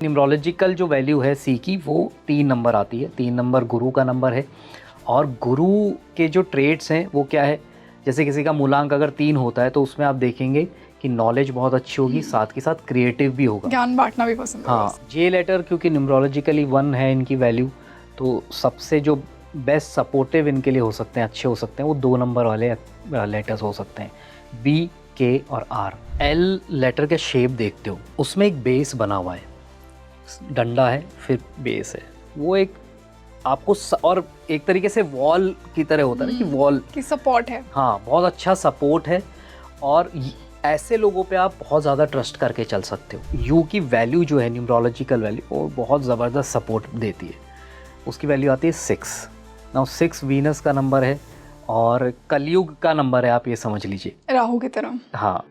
Numerological जो value है सी की वो 3 नंबर आती है। 3 नंबर गुरु का नंबर है और गुरु के जो ट्रेड्स हैं वो क्या है, जैसे किसी का मूलांक अगर 3 होता है तो उसमें आप देखेंगे कि नॉलेज बहुत अच्छी होगी, साथ के साथ क्रिएटिव भी होगा, ज्ञान बांटना भी पसंद है। हाँ। जे लेटर क्योंकि न्यूमरोलॉजिकली 1 है इनकी वैल्यू, तो सबसे जो बेस्ट सपोर्टिव इनके लिए हो सकते हैं, अच्छे हो सकते हैं, वो 2 नंबर वाले लेटर्स हो सकते हैं, बी, के और आर। एल लेटर के शेप देखते हो, उसमें एक बेस बना हुआ है, डंडा है फिर बेस है, वो एक आपको और एक तरीके से वॉल की तरह होता है ना कि वॉल की सपोर्ट है। हाँ, बहुत अच्छा सपोर्ट है और ऐसे लोगों पे आप बहुत ज़्यादा ट्रस्ट करके चल सकते हो। यू की वैल्यू जो है न्यूमरोलॉजिकल वैल्यू वो बहुत ज़बरदस्त सपोर्ट देती है। उसकी वैल्यू आती है 6। नाउ 6 वीनस का नंबर है और कलयुग का नंबर है, आप ये समझ लीजिए, राहु की तरह। हाँ।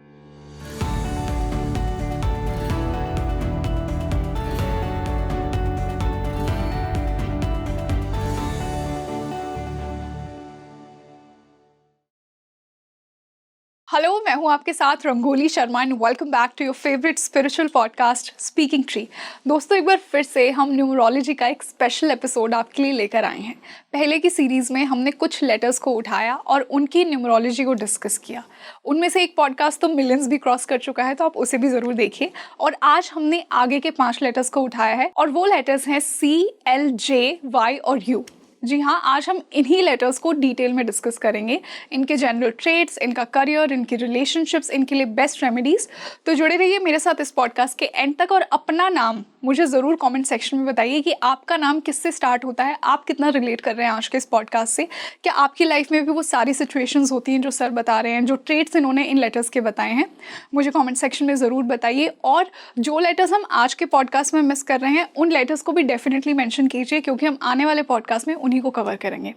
हेलो, मैं हूं आपके साथ Rangoli Sharma and welcome back to your favourite spiritual podcast Speaking Tree. दोस्तों, एक बार फिर से हम न्यूमरोलॉजी का एक स्पेशल एपिसोड आपके लिए लेकर आए हैं। पहले की सीरीज़ में हमने कुछ लेटर्स को उठाया और उनकी न्यूमरोलॉजी को डिस्कस किया। उनमें से एक पॉडकास्ट तो मिलियंस भी क्रॉस कर चुका है, तो आप उसे भी ज़रूर देखिए। और आज हमने आगे के 5 लेटर्स को उठाया है और वो लेटर्स हैं C, L, J, Y और U। जी हाँ, आज हम इन्हीं लेटर्स को डिटेल में डिस्कस करेंगे, इनके जनरल ट्रेट्स, इनका करियर, इनकी रिलेशनशिप्स, इनके लिए बेस्ट रेमेडीज। तो जुड़े रहिए मेरे साथ इस पॉडकास्ट के एंड तक और अपना नाम मुझे ज़रूर कमेंट सेक्शन में बताइए कि आपका नाम किससे स्टार्ट होता है, आप कितना रिलेट कर रहे हैं आज के इस पॉडकास्ट से। क्या आपकी लाइफ में भी वो सारी सिचुएशंस होती हैं जो सर बता रहे हैं, जो ट्रेट्स इन्होंने इन लेटर्स के बताए हैं? मुझे कमेंट सेक्शन में ज़रूर बताइए। और जो लेटर्स हम आज के पॉडकास्ट में मिस कर रहे हैं उन लेटर्स को भी डेफिनेटली मेंशन कीजिए, क्योंकि हम आने वाले पॉडकास्ट में उन्हीं को कवर करेंगे।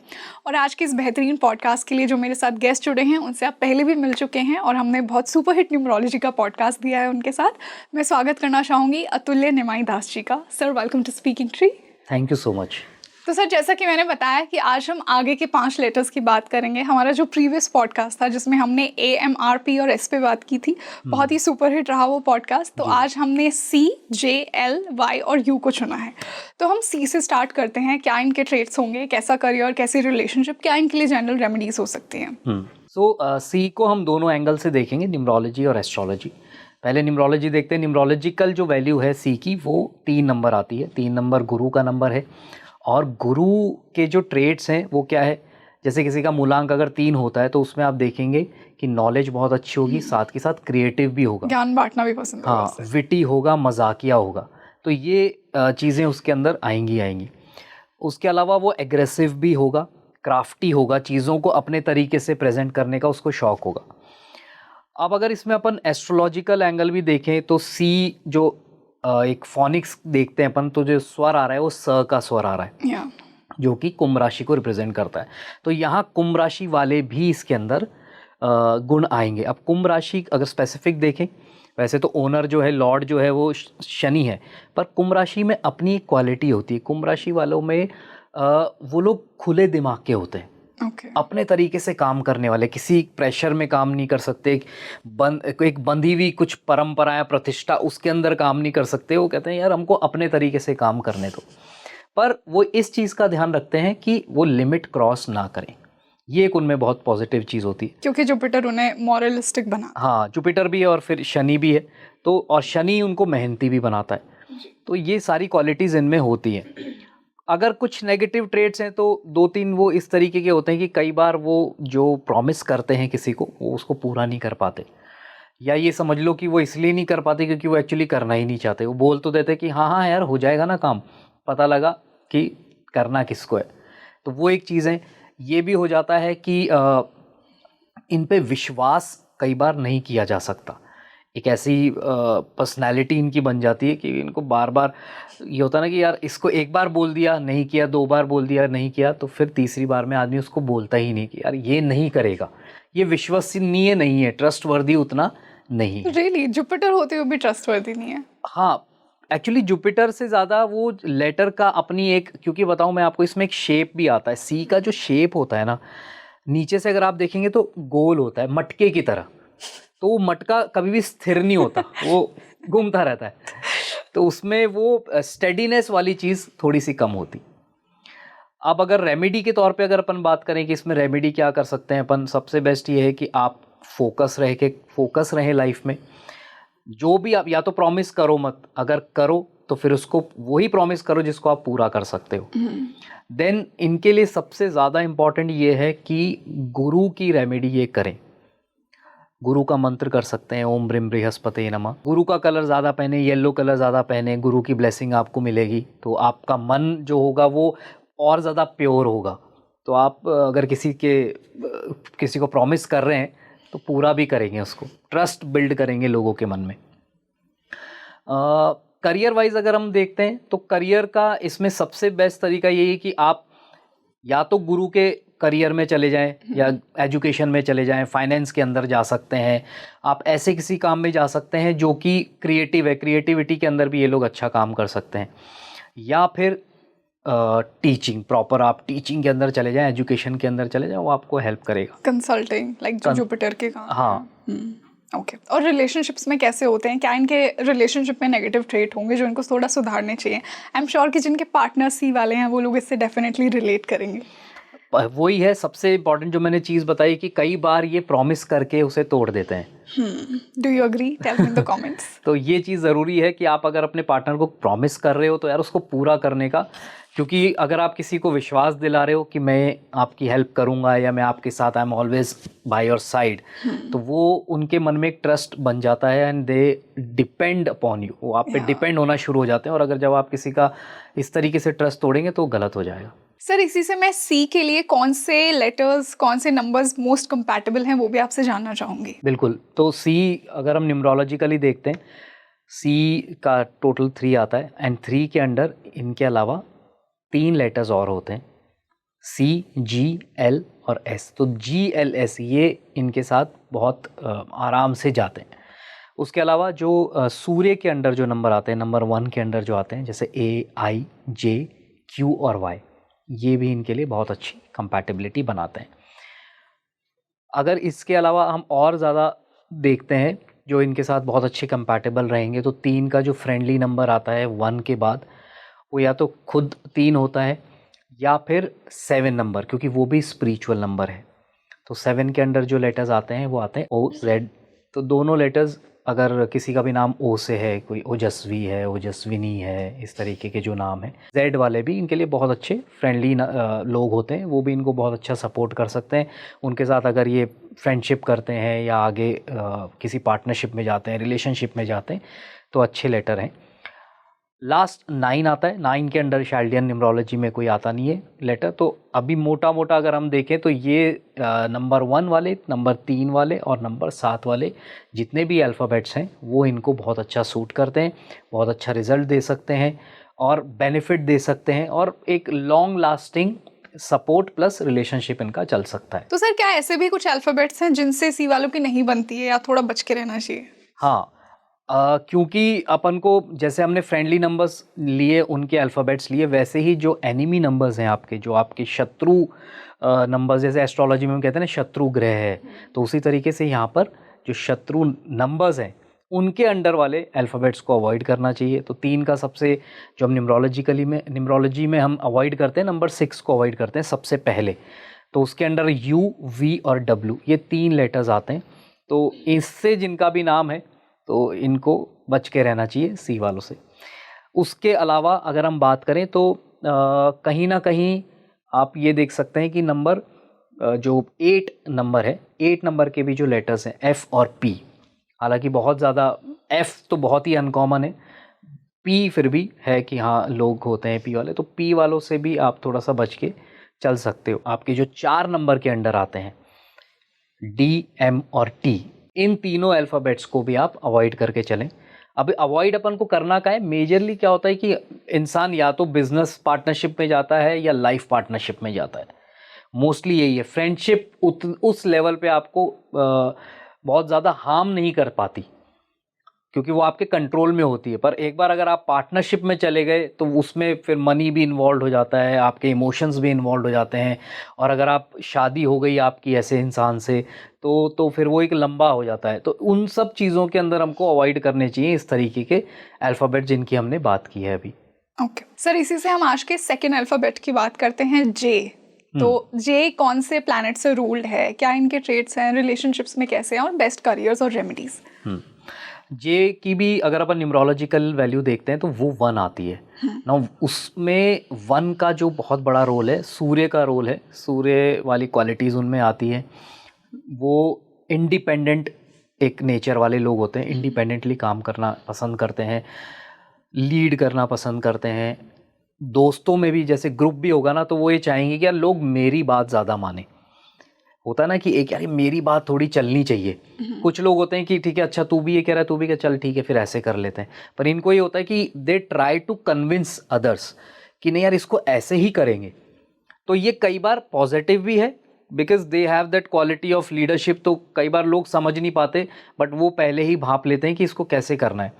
और आज के इस बेहतरीन पॉडकास्ट के लिए जो मेरे साथ गेस्ट जुड़े हैं उनसे आप पहले भी मिल चुके हैं और हमने बहुत सुपरहिट न्यूमरोलॉजी का पॉडकास्ट दिया है उनके साथ। मैं स्वागत करना चाहूँगी अतुल्य निमाई दास जी का। Sir, welcome to Speaking Tree. Thank you so much. तो सर, जैसा कि मैंने बताया कि आज हम आगे के 5 लेटर्स की बात करेंगे। हमारा जो प्रीवियस पॉडकास्ट था जिसमें हमने AMRP और S पे बात की थी, बहुत ही सुपरहिट रहा वो पॉडकास्ट। तो आज हमने C, J, L, Y और U को चुना है। तो हम C से स्टार्ट करते हैं। क्या इनके ट्रेट्स होंगे, कैसा करियर, कैसी रिलेशनशिप, क्या इनके लिए जनरल रेमेडीज हो सकती हैं? सो C को हम दोनों एंगल से देखेंगे, न्यूमरोलॉजी और एस्ट्रोलॉजी। पहले न्यूमरोलॉजी देखते हैं। न्यूमरोलॉजिकल जो वैल्यू है C की वो 3 नंबर आती है। 3 नंबर गुरु का नंबर है और गुरु के जो ट्रेड्स हैं वो क्या है, जैसे किसी का मूलांक अगर 3 होता है तो उसमें आप देखेंगे कि नॉलेज बहुत अच्छी होगी, साथ के साथ क्रिएटिव भी होगा, ज्ञान बांटना भी पसंद है, हाँ, विटी होगा, मजाकिया होगा। तो ये चीज़ें उसके अंदर आएंगी। उसके अलावा वो एग्रेसिव भी होगा, क्राफ्टी होगा, चीज़ों को अपने तरीके से प्रेजेंट करने का उसको शौक होगा। अब अगर इसमें अपन एस्ट्रोलॉजिकल एंगल भी देखें तो C जो एक फोनिक्स देखते हैं अपन, तो जो स्वर आ रहा है वो स का स्वर आ रहा है, जो कि कुंभ राशि को रिप्रेजेंट करता है। तो यहाँ कुंभ राशि वाले भी इसके अंदर गुण आएंगे। अब कुंभ राशि अगर स्पेसिफिक देखें, वैसे तो ओनर जो है, लॉर्ड जो है वो शनि है, पर कुंभ राशि में अपनी एक क्वालिटी होती है। कुंभ राशि वालों में वो लोग खुले दिमाग के होते हैं, अपने तरीके से काम करने वाले, किसी प्रेशर में काम नहीं कर सकते, एक बंधी हुई कुछ परंपराएं, प्रतिष्ठा, उसके अंदर काम नहीं कर सकते। वो कहते हैं यार हमको अपने तरीके से काम करने दो, पर वो इस चीज़ का ध्यान रखते हैं कि वो लिमिट क्रॉस ना करें। ये एक उनमें बहुत पॉजिटिव चीज़ होती है, क्योंकि जुपिटर उन्हें मॉरलिस्टिक बना, हाँ, जुपिटर भी है और फिर शनि भी है, तो और शनि उनको मेहनती भी बनाता है। तो ये सारी क्वालिटीज़ इनमें होती हैं। अगर कुछ नेगेटिव ट्रेट्स हैं तो 2-3 वो इस तरीके के होते हैं कि कई बार वो जो प्रॉमिस करते हैं किसी को वो उसको पूरा नहीं कर पाते, या ये समझ लो कि वो इसलिए नहीं कर पाते क्योंकि वो एक्चुअली करना ही नहीं चाहते। वो बोल तो देते कि हाँ हाँ यार हो जाएगा ना काम, पता लगा कि करना किसको है। तो वो एक चीज़ है। ये भी हो जाता है कि इन पे विश्वास कई बार नहीं किया जा सकता। एक ऐसी पर्सनैलिटी इनकी बन जाती है कि इनको बार बार ये होता है ना कि यार इसको एक बार बोल दिया नहीं किया, 2 बार बोल दिया नहीं किया, तो फिर तीसरी बार में आदमी उसको बोलता ही नहीं कि यार ये नहीं करेगा, ये विश्वसनीय नहीं है, ट्रस्टवर्दी उतना नहीं है। रियली जुपिटर होते हुए भी ट्रस्टवर्दी नहीं है? हाँ, एक्चुअली जुपिटर से ज़्यादा वो लेटर का अपनी एक, क्योंकि बताऊँ मैं आपको, इसमें एक शेप भी आता है। C का जो शेप होता है ना, नीचे से अगर आप देखेंगे तो गोल होता है मटके की तरह, तो वो मटका कभी भी स्थिर नहीं होता, वो घूमता रहता है। तो उसमें वो स्टेडीनेस वाली चीज़ थोड़ी सी कम होती। अब अगर रेमेडी के तौर पे अगर अपन बात करें कि इसमें रेमेडी क्या कर सकते हैं अपन, सबसे बेस्ट ये है कि आप फोकस रहें लाइफ में। जो भी आप, या तो प्रॉमिस करो मत, अगर करो तो फिर उसको वही प्रॉमिस करो जिसको आप पूरा कर सकते हो। देन इनके लिए सबसे ज़्यादा इम्पॉर्टेंट ये है कि गुरु की रेमेडी ये करें। गुरु का मंत्र कर सकते हैं, ओम ब्रीम बृहस्पति नमः। गुरु का कलर ज़्यादा पहने, येलो कलर ज़्यादा पहने, गुरु की ब्लेसिंग आपको मिलेगी। तो आपका मन जो होगा वो और ज़्यादा प्योर होगा। तो आप अगर किसी को प्रॉमिस कर रहे हैं तो पूरा भी करेंगे, उसको ट्रस्ट बिल्ड करेंगे लोगों के मन में। करियर वाइज अगर हम देखते हैं तो करियर का इसमें सबसे बेस्ट तरीका यही है कि आप या तो गुरु के करियर में चले जाएं या एजुकेशन में चले जाएं, फाइनेंस के अंदर जा सकते हैं, आप ऐसे किसी काम में जा सकते हैं जो कि क्रिएटिव है, क्रिएटिविटी के अंदर भी ये लोग अच्छा काम कर सकते हैं। या फिर टीचिंग, प्रॉपर आप टीचिंग के अंदर चले जाएं, एजुकेशन के अंदर चले जाएं, वो आपको हेल्प करेगा। कंसल्टिंग लाइक जो जुपिटर के काम। हाँ। ओके। और रिलेशनशिप्स में कैसे होते हैं? क्या इनके रिलेशनशिप में नेगेटिव ट्रेट होंगे जो इनको थोड़ा सुधारने चाहिए? आई एम श्योर कि जिनके पार्टनर सी वाले हैं वो लोग इससे डेफिनेटली रिलेट करेंगे। वही है सबसे इम्पोर्टेंट जो मैंने चीज़ बताई कि कई बार ये प्रॉमिस करके उसे तोड़ देते हैं। Do you agree? Tell me in the comments. तो ये चीज़ ज़रूरी है कि आप अगर अपने पार्टनर को प्रॉमिस कर रहे हो तो यार उसको पूरा करने का, क्योंकि अगर आप किसी को विश्वास दिला रहे हो कि मैं आपकी हेल्प करूंगा या मैं आपके साथ, I am always by your side, तो वो उनके मन में एक ट्रस्ट बन जाता है and they depend upon you. वो आप पे डिपेंड होना शुरू हो जाते हैं। और अगर जब आप किसी का इस तरीके से ट्रस्ट तोड़ेंगे तो गलत हो जाएगा। सर इसी से मैं सी के लिए कौन से लेटर्स, कौन से नंबर्स मोस्ट कंपैटिबल हैं वो भी आपसे जानना चाहूँगी। बिल्कुल। तो सी अगर हम न्यूमरोलॉजिकली देखते हैं, सी का टोटल 3 आता है एंड 3 के अंडर इनके अलावा 3 लेटर्स और होते हैं, सी, जी, एल और एस। तो जी, एल, एस ये इनके साथ बहुत आराम से जाते हैं। उसके अलावा जो सूर्य के अंडर जो नंबर आते हैं, नंबर 1 के अंडर जो आते हैं, जैसे ए, आई, जे, क्यू और वाई, ये भी इनके लिए बहुत अच्छी कंपैटिबिलिटी बनाते हैं। अगर इसके अलावा हम और ज़्यादा देखते हैं जो इनके साथ बहुत अच्छे कंपैटिबल रहेंगे, तो 3 का जो फ्रेंडली नंबर आता है 1 के बाद, वो या तो खुद 3 होता है या फिर 7 नंबर, क्योंकि वो भी स्पिरिचुअल नंबर है। तो 7 के अंडर जो लेटर्स आते हैं वो आते हैं ओ, जेड। तो दोनों लेटर्स, अगर किसी का भी नाम ओ से है, कोई ओजस्वी है, ओजस्विनी है, इस तरीके के जो नाम है, जेड वाले भी इनके लिए बहुत अच्छे फ्रेंडली लोग होते हैं। वो भी इनको बहुत अच्छा सपोर्ट कर सकते हैं। उनके साथ अगर ये फ्रेंडशिप करते हैं या आगे किसी पार्टनरशिप में जाते हैं, रिलेशनशिप में जाते हैं, तो अच्छे लेटर हैं। लास्ट 9 आता है। 9 के अंडर शाल्डियन न्यूमरोलॉजी में कोई आता नहीं है लेटर। तो अभी मोटा मोटा अगर हम देखें तो ये नंबर 1 वाले, नंबर 3 वाले और नंबर 7 वाले जितने भी अल्फ़ाबेट्स हैं वो इनको बहुत अच्छा सूट करते हैं, बहुत अच्छा रिजल्ट दे सकते हैं और बेनिफिट दे सकते हैं, और एक long lasting support plus relationship इनका चल सकता है। तो सर क्या ऐसे भी कुछ अल्फ़ाबेट्स हैं जिनसे सी वालों की नहीं बनती है या थोड़ा बच के रहना चाहिए? हाँ, क्योंकि अपन को जैसे हमने फ्रेंडली नंबर्स लिए, उनके अल्फ़ाबेट्स लिए, वैसे ही जो एनिमी नंबर्स हैं आपके, जो आपके शत्रु नंबर्स, जैसे एस्ट्रोलॉजी में हम कहते हैं ना शत्रु ग्रह है, तो उसी तरीके से यहाँ पर जो शत्रु नंबर्स हैं उनके अंडर वाले अल्फ़ाबेट्स को अवॉइड करना चाहिए। तो 3 का सबसे, जो हम न्यूमरोलॉजी में हम अवॉइड करते हैं, नंबर 6 को अवॉइड करते हैं सबसे पहले। तो उसके अंडर यू, वी और डब्ल्यू ये 3 लेटर्स आते हैं। तो इससे जिनका भी नाम है तो इनको बच के रहना चाहिए सी वालों से। उसके अलावा अगर हम बात करें तो कहीं ना कहीं आप ये देख सकते हैं कि नंबर जो 8 नंबर है, 8 नंबर के भी जो लेटर्स हैं एफ़ और पी, हालांकि बहुत ज़्यादा, एफ़ तो बहुत ही अनकॉमन है, पी फिर भी है कि हाँ लोग होते हैं पी वाले, तो पी वालों से भी आप थोड़ा सा बच के चल सकते हो। आपके जो 4 नंबर के अंडर आते हैं डी, एम और टी, इन तीनों अल्फ़ाबेट्स को भी आप अवॉइड करके चलें। अब अवॉइड अपन को करना क्या है, मेजरली क्या होता है कि इंसान या तो बिजनेस पार्टनरशिप में जाता है या लाइफ पार्टनरशिप में जाता है, मोस्टली यही है। फ्रेंडशिप उस लेवल पे आपको बहुत ज़्यादा हार्म नहीं कर पाती, क्योंकि वो आपके कंट्रोल में होती है। पर एक बार अगर आप पार्टनरशिप में चले गए तो उसमें फिर मनी भी इन्वॉल्व हो जाता है, आपके इमोशंस भी इन्वॉल्व हो जाते हैं। और अगर आप शादी हो गई आपकी ऐसे इंसान से तो फिर वो एक लंबा हो जाता है। तो उन सब चीज़ों के अंदर हमको अवॉइड करने चाहिए इस तरीके के अल्फ़ाबेट जिनकी हमने बात की है अभी। ओके सर, इसी से हम आज के सेकेंड अल्फ़ाबेट की बात करते हैं, जे। तो जे कौन से प्लैनेट से रूल्ड है, क्या इनके ट्रेट्स हैं, रिलेशनशिप्स में कैसे हैं, और बेस्ट करियर्स और रेमेडीज? जे की भी अगर अपन न्यूमरोलॉजिकल वैल्यू देखते हैं तो वो 1 आती है ना। उसमें 1 का जो बहुत बड़ा रोल है, सूर्य का रोल है, सूर्य वाली क्वालिटीज़ उनमें आती है। वो इंडिपेंडेंट एक नेचर वाले लोग होते हैं, इंडिपेंडेंटली काम करना पसंद करते हैं, लीड करना पसंद करते हैं। दोस्तों में भी जैसे ग्रुप भी होगा ना तो वो ये चाहेंगे कि यार लोग मेरी बात ज़्यादा माने। होता है ना कि एक यार मेरी बात थोड़ी चलनी चाहिए। कुछ लोग होते हैं कि ठीक है, अच्छा तू भी ये कह रहा है, तू भी कह, चल ठीक है फिर ऐसे कर लेते हैं। पर इनको ये होता है कि they try to convince others कि नहीं यार इसको ऐसे ही करेंगे। तो ये कई बार पॉजिटिव भी है because they have that quality of leadership. तो कई बार लोग समझ नहीं पाते बट वो पहले ही भांप लेते हैं कि इसको कैसे करना है।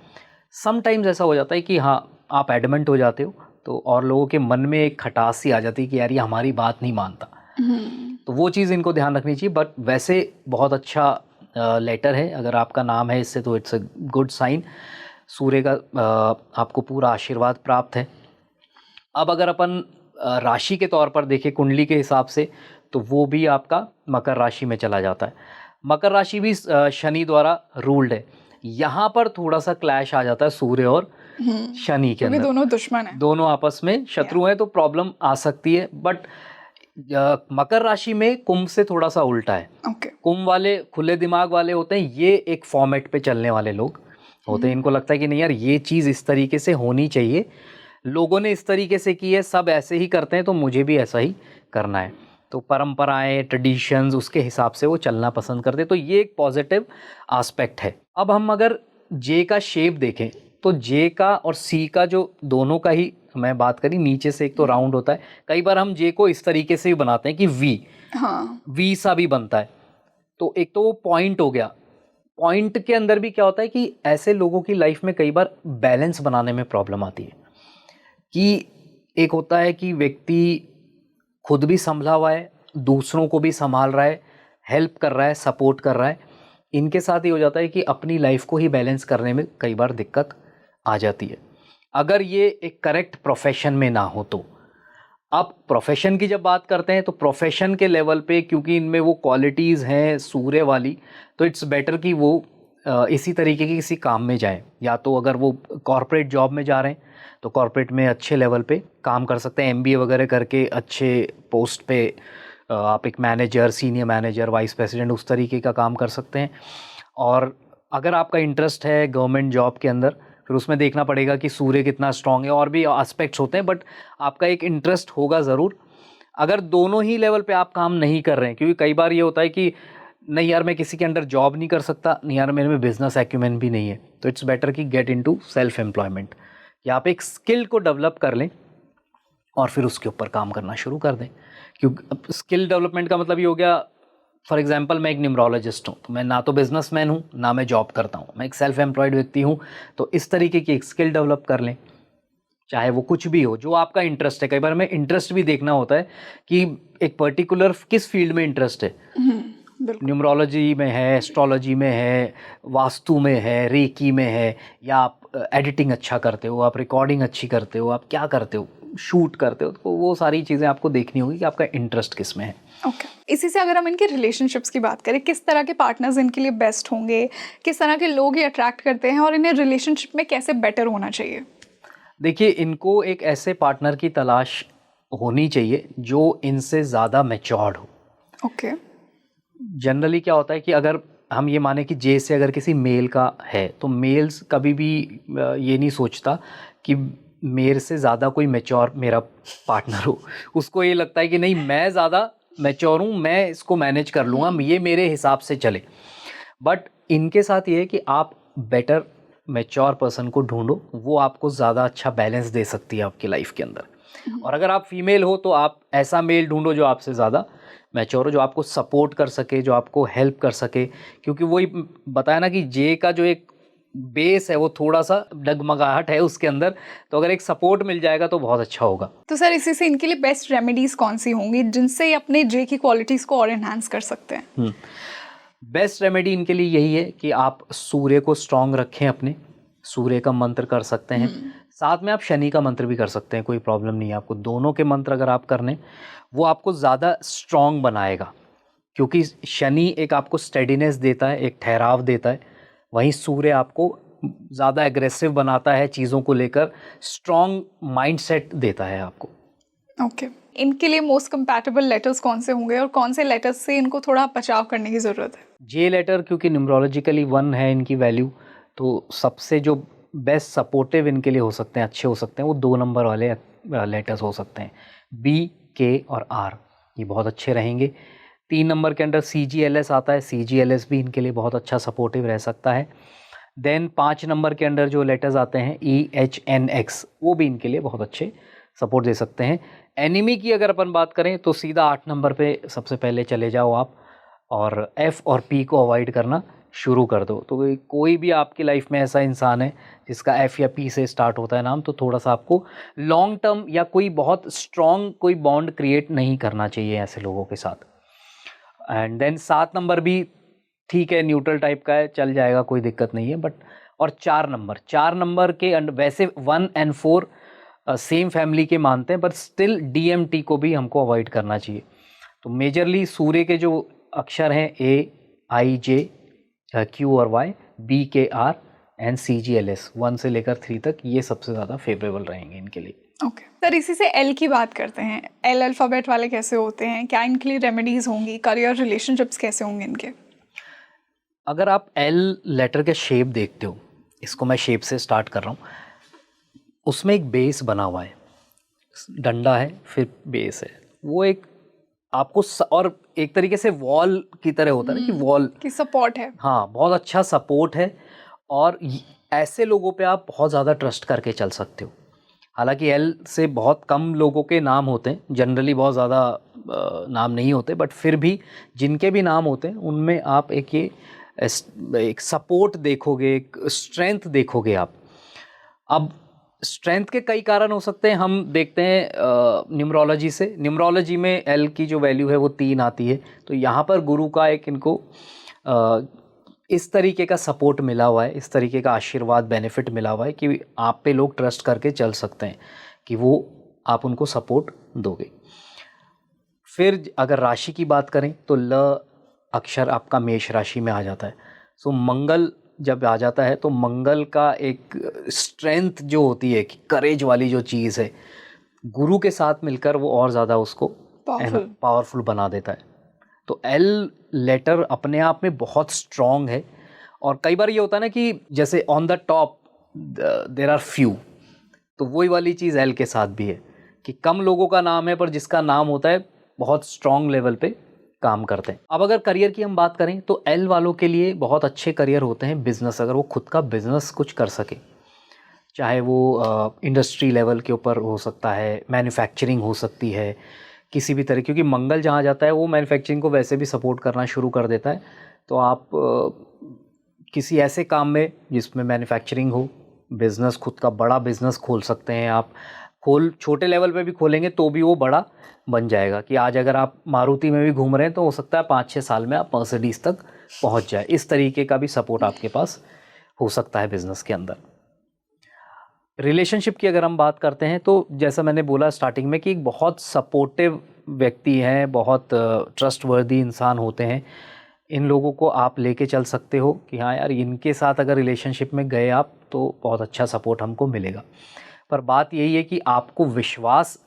समटाइम्स ऐसा हो जाता है कि हाँ आप एडमेंट हो जाते हो तो और लोगों के मन में एक खटास सी आ जाती है कि यार ये हमारी बात नहीं मानता। तो वो चीज़ इनको ध्यान रखनी चाहिए। बट वैसे बहुत अच्छा लेटर है, अगर आपका नाम है इससे तो इट्स अ गुड साइन। सूर्य का आपको पूरा आशीर्वाद प्राप्त है। अब अगर अपन राशि के तौर पर देखें कुंडली के हिसाब से तो वो भी आपका मकर राशि में चला जाता है। मकर राशि भी शनि द्वारा रूल्ड है। यहाँ पर थोड़ा सा क्लैश आ जाता है सूर्य और शनि के अंदर, दोनों दुश्मन हैं, दोनों आपस में शत्रु हैं तो प्रॉब्लम आ सकती है। बट मकर राशि में कुंभ से थोड़ा सा उल्टा है। कुंभ वाले खुले दिमाग वाले होते हैं, ये एक फॉर्मेट पे चलने वाले लोग होते हैं। इनको लगता है कि नहीं यार ये चीज़ इस तरीके से होनी चाहिए, लोगों ने इस तरीके से की है, सब ऐसे ही करते हैं तो मुझे भी ऐसा ही करना है। तो परंपराएं, ट्रेडिशंस, उसके हिसाब से वो चलना पसंद करते हैं। तो ये एक पॉजिटिव एस्पेक्ट है। अब हम अगर जे का शेप देखें तो जे का और सी का जो दोनों का ही मैं बात करी, नीचे से एक तो राउंड होता है, कई बार हम जे को इस तरीके से भी बनाते हैं कि वी, वी सा भी बनता है। तो एक तो वो पॉइंट हो गया। पॉइंट के अंदर भी क्या होता है कि ऐसे लोगों की लाइफ में कई बार बैलेंस बनाने में प्रॉब्लम आती है कि एक होता है कि व्यक्ति खुद भी संभला हुआ है, दूसरों को भी संभाल रहा है, हेल्प कर रहा है, सपोर्ट कर रहा है। इनके साथ ये हो जाता है कि अपनी लाइफ को ही बैलेंस करने में कई बार दिक्कत आ जाती है अगर ये एक करेक्ट प्रोफेशन में ना हो तो। अब प्रोफेशन की जब बात करते हैं तो प्रोफेशन के लेवल पे क्योंकि इनमें वो क्वालिटीज़ हैं सूर्य वाली, तो इट्स बेटर कि वो इसी तरीके के किसी काम में जाएं। या तो अगर वो कॉर्पोरेट जॉब में जा रहे हैं तो कॉर्पोरेट में अच्छे लेवल पे काम कर सकते हैं, एमबीए वगैरह करके अच्छे पोस्ट पे आप एक manager, senior manager, vice president उस तरीके का काम कर सकते हैं। और अगर आपका इंटरेस्ट है गवर्नमेंट जॉब के अंदर फिर उसमें देखना पड़ेगा कि सूर्य कितना स्ट्रांग है, और भी एस्पेक्ट्स होते हैं बट आपका एक इंटरेस्ट होगा ज़रूर। अगर दोनों ही लेवल पे आप काम नहीं कर रहे हैं, क्योंकि कई बार ये होता है कि नहीं यार मैं किसी के अंडर जॉब नहीं कर सकता, नहीं यार मेरे में बिजनेस एक्यूमेंट भी नहीं है, तो इट्स बेटर कि गेट इनटू सेल्फ एम्प्लॉयमेंट, कि आप एक स्किल को डेवलप कर लें और फिर उसके ऊपर काम करना शुरू कर दें। क्योंकि स्किल डेवलपमेंट का मतलब ये हो गया, फॉर एग्जांपल मैं एक न्यूमरोलॉजिस्ट हूँ तो मैं ना तो बिजनेसमैन हूँ ना मैं जॉब करता हूँ, मैं एक सेल्फ एम्प्लॉयड व्यक्ति हूँ। तो इस तरीके की एक स्किल डेवलप कर लें, चाहे वो कुछ भी हो जो आपका इंटरेस्ट है। कई बार हमें इंटरेस्ट भी देखना होता है कि एक पर्टिकुलर किस फील्ड में इंटरेस्ट है। न्यूमरोलॉजी में है, एस्ट्रोलॉजी में है, वास्तु में है, रेकी में है, या आप एडिटिंग अच्छा करते हो, आप रिकॉर्डिंग अच्छी करते हो, आप क्या करते हो, शूट करते हो, तो वो सारी चीज़ें आपको देखनी होगी कि आपका इंटरेस्ट किस में है। ओके इसी से अगर हम इनके रिलेशनशिप्स की बात करें, किस तरह के पार्टनर्स इनके लिए बेस्ट होंगे, किस तरह के लोग ये अट्रैक्ट करते हैं और इन्हें रिलेशनशिप में कैसे बेटर होना चाहिए? देखिए, इनको एक ऐसे पार्टनर की तलाश होनी चाहिए जो इनसे ज़्यादा मैच्योर्ड हो। ओके जनरली क्या होता है कि अगर हम ये माने कि जे से अगर किसी मेल का है तो मेल्स कभी भी ये नहीं सोचता कि मेरे से ज़्यादा कोई मैच्योर मेरा पार्टनर हो। उसको ये लगता है कि नहीं मैं ज़्यादा मैच्योर हूँ, मैं इसको मैनेज कर लूँगा, ये मेरे हिसाब से चले। बट इनके साथ ये है कि आप बेटर मैच्योर पर्सन को ढूंढो, वो आपको ज़्यादा अच्छा बैलेंस दे सकती है आपकी लाइफ के अंदर। और अगर आप फीमेल हो तो आप ऐसा मेल ढूंढो जो आपसे ज़्यादा मैच्योर हो, जो आपको सपोर्ट कर सके, जो आपको हेल्प कर सके। क्योंकि वही बताया ना कि जे का जो एक बेस है वो थोड़ा सा डगमगाहट है उसके अंदर, तो अगर एक सपोर्ट मिल जाएगा तो बहुत अच्छा होगा। तो सर इसी से इनके लिए बेस्ट रेमेडीज कौन सी होंगी जिनसे ये अपने जे की क्वालिटीज को और एनहांस कर सकते हैं? बेस्ट रेमेडी इनके लिए यही है कि आप सूर्य को स्ट्रांग रखें, अपने सूर्य का मंत्र कर सकते हैं, साथ में आप शनि का मंत्र भी कर सकते हैं, कोई प्रॉब्लम नहीं है आपको। दोनों के मंत्र अगर आप कर लें वो आपको ज़्यादा स्ट्रांग बनाएगा, क्योंकि शनि एक आपको स्टेडीनेस देता है, एक ठहराव देता है, वहीं सूर्य आपको ज़्यादा एग्रेसिव बनाता है, चीज़ों को लेकर स्ट्रांग माइंडसेट देता है आपको। ओके इनके लिए मोस्ट कंपैटिबल लेटर्स कौन से होंगे और कौन से लेटर्स से इनको थोड़ा बचाव करने की ज़रूरत है? जे लेटर क्योंकि न्यूमरोलॉजिकली 1 है इनकी वैल्यू, तो सबसे जो बेस्ट सपोर्टिव इनके लिए हो सकते हैं, अच्छे हो सकते हैं, वो 2 नंबर वाले लेटर्स हो सकते हैं, बी, के और आर, ये बहुत अच्छे रहेंगे। 3 नंबर के अंदर CGLS आता है, CGLS भी इनके लिए बहुत अच्छा सपोर्टिव रह सकता है। देन 5 नंबर के अंदर जो लेटर्स आते हैं EHNX, वो भी इनके लिए बहुत अच्छे सपोर्ट दे सकते हैं। एनिमी की अगर अपन बात करें तो सीधा 8 नंबर पे सबसे पहले चले जाओ आप, और F और P को अवॉइड करना शुरू कर दो। तो कोई भी आपकी लाइफ में ऐसा इंसान है जिसका F या P से स्टार्ट होता है नाम, तो थोड़ा सा आपको लॉन्ग टर्म या कोई बहुत स्ट्रॉन्ग कोई बॉन्ड क्रिएट नहीं करना चाहिए ऐसे लोगों के साथ। एंड देन 7 नंबर भी ठीक है, न्यूट्रल टाइप का है, चल जाएगा, कोई दिक्कत नहीं है। बट और 4 नंबर के वैसे 1 और 4 सेम फैमिली के मानते हैं, बट स्टिल DMT को भी हमको अवॉइड करना चाहिए। तो मेजरली सूर्य के जो अक्षर हैं A, I, J, Q और Y, B, K, R and CGLS 1 से लेकर 3 तक, ये सबसे ज़्यादा फेवरेबल रहेंगे इनके लिए। ओके सर इसी से एल की बात करते हैं। एल अल्फ़ाबेट वाले कैसे होते हैं, क्या इनके लिए रेमेडीज होंगी, करियर रिलेशनशिप्स कैसे होंगे इनके? अगर आप एल लेटर के शेप देखते हो, इसको मैं शेप से स्टार्ट कर रहा हूँ, उसमें एक बेस बना हुआ है, डंडा है फिर बेस है, वो एक आपको और एक तरीके से वॉल की तरह होता है ना, कि वॉल की सपोर्ट है। हाँ, बहुत अच्छा सपोर्ट है, और ऐसे लोगों पे आप बहुत ज़्यादा ट्रस्ट करके चल सकते हो। हालांकि एल से बहुत कम लोगों के नाम होते हैं, जनरली बहुत ज़्यादा नाम नहीं होते, बट फिर भी जिनके भी नाम होते हैं उनमें आप एक सपोर्ट देखोगे, एक स्ट्रेंथ देखोगे आप। अब स्ट्रेंथ के कई कारण हो सकते हैं, हम देखते हैं न्यूमरोलॉजी से। न्यूमरोलॉजी में एल की जो वैल्यू है वो 3 आती है, तो यहाँ पर गुरु का एक इनको इस तरीके का सपोर्ट मिला हुआ है, इस तरीके का आशीर्वाद बेनिफिट मिला हुआ है कि आप पे लोग ट्रस्ट करके चल सकते हैं कि वो आप उनको सपोर्ट दोगे। फिर अगर राशि की बात करें तो ल अक्षर आपका मेष राशि में आ जाता है। सो मंगल जब आ जाता है तो मंगल का एक स्ट्रेंथ जो होती है, कि करेज वाली जो चीज़ है, गुरु के साथ मिलकर वो और ज़्यादा उसको पावरफुल बना देता है। तो एल लेटर अपने आप में बहुत स्ट्रॉन्ग है, और कई बार ये होता है ना कि जैसे on the top there are few, तो वही वाली चीज़ एल के साथ भी है कि कम लोगों का नाम है पर जिसका नाम होता है बहुत स्ट्रॉन्ग लेवल पे काम करते हैं। अब अगर करियर की हम बात करें तो एल वालों के लिए बहुत अच्छे करियर होते हैं बिजनेस, अगर वो खुद का बिजनेस कुछ कर सके, चाहे वो इंडस्ट्री लेवल के ऊपर हो सकता है, मैन्युफैक्चरिंग हो सकती है, किसी भी तरह, क्योंकि मंगल जहाँ जाता है वो मैन्युफैक्चरिंग को वैसे भी सपोर्ट करना शुरू कर देता है। तो आप किसी ऐसे काम में जिसमें मैन्युफैक्चरिंग हो, बिज़नेस खुद का बड़ा बिज़नेस खोल सकते हैं आप। छोटे लेवल पे भी खोलेंगे तो भी वो बड़ा बन जाएगा, कि आज अगर आप मारुति में भी घूम रहे हैं तो हो सकता है 5-6 साल में आप मर्सिडीज़ तक पहुंच जाए। इस तरीके का भी सपोर्ट आपके पास हो सकता है बिज़नेस के अंदर। रिलेशनशिप की अगर हम बात करते हैं तो जैसा मैंने बोला स्टार्टिंग में कि एक बहुत सपोर्टिव व्यक्ति हैं, बहुत ट्रस्टवर्दी इंसान होते हैं। इन लोगों को आप लेके चल सकते हो कि हाँ यार, इनके साथ अगर रिलेशनशिप में गए आप तो बहुत अच्छा सपोर्ट हमको मिलेगा। पर बात यही है कि आपको विश्वास